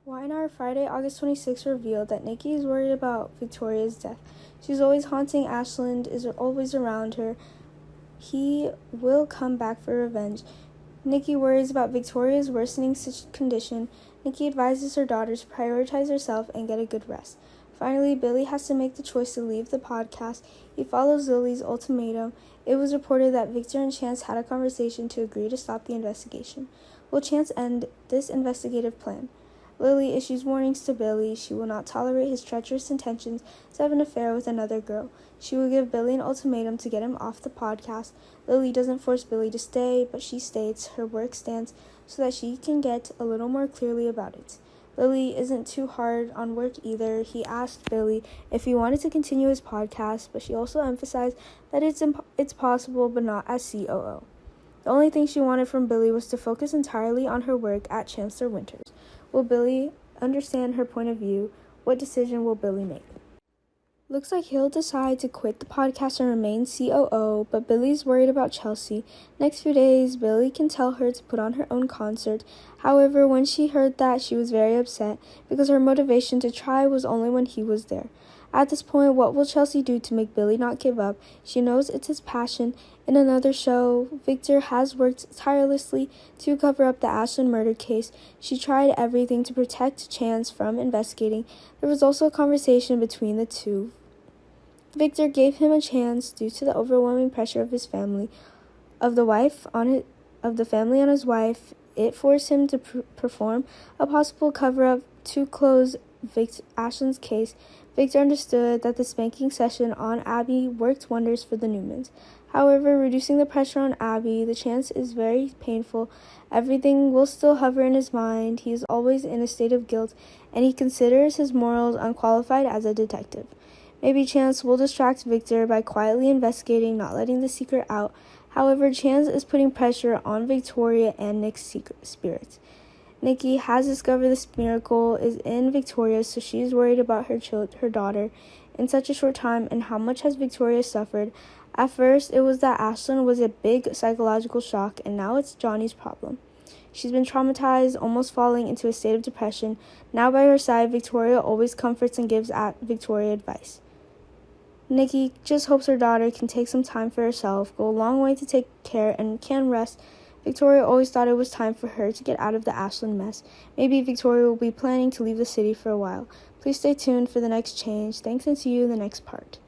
YNR Friday, August 26th revealed that Nikki is worried about Victoria's death. She's always haunting Ashland, is always around her. He will come back for revenge. Nikki worries about Victoria's worsening condition. Nikki advises her daughter to prioritize herself and get a good rest. Finally, Billy has to make the choice to leave the podcast. He follows Lily's ultimatum. It was reported that Victor and Chance had a conversation to agree to stop the investigation. Will Chance end this investigative plan? Lily issues warnings to Billy. She will not tolerate his treacherous intentions to have an affair with another girl. She will give Billy an ultimatum to get him off the podcast. Lily doesn't force Billy to stay, but she states her work stance so that she can get a little more clearly about it. Lily isn't too hard on work either. He asked Billy if he wanted to continue his podcast, but she also emphasized that it's possible but not as COO. The only thing she wanted from Billy was to focus entirely on her work at Chancellor Winters. Will Billy understand her point of view? What decision will Billy make? Looks like he'll decide to quit the podcast and remain COO, but Billy's worried about Chelsea. Next few days, Billy can tell her to put on her own concert. However, when she heard that, she was very upset because her motivation to try was only when he was there. At this point, what will Chelsea do to make Billy not give up? She knows it's his passion. In another show, Victor has worked tirelessly to cover up the Ashland murder case. She tried everything to protect Chance from investigating. There was also a conversation between the two. Victor gave him a chance due to the overwhelming pressure of his family, of the family on his wife. It forced him to perform a possible cover-up to close Ashland's case. Victor understood that the spanking session on Abby worked wonders for the Newmans. However, reducing the pressure on Abby, the chance is very painful. Everything will still hover in his mind. He is always in a state of guilt, and he considers his morals unqualified as a detective. Maybe Chance will distract Victor by quietly investigating, not letting the secret out. However, Chance is putting pressure on Victoria and Nick's spirits. Nikki has discovered this miracle is in Victoria, so she is worried about her daughter in such a short time, and how much has Victoria suffered. At first, it was that Ashland was a big psychological shock, and now it's Johnny's problem. She's been traumatized, almost falling into a state of depression. Now by her side, Victoria always comforts and gives Victoria advice. Nikki just hopes her daughter can take some time for herself, go a long way to take care, and can rest. Victoria always thought it was time for her to get out of the Ashland mess. Maybe Victoria will be planning to leave the city for a while. Please stay tuned for the next change. Thanks, and see you in the next part.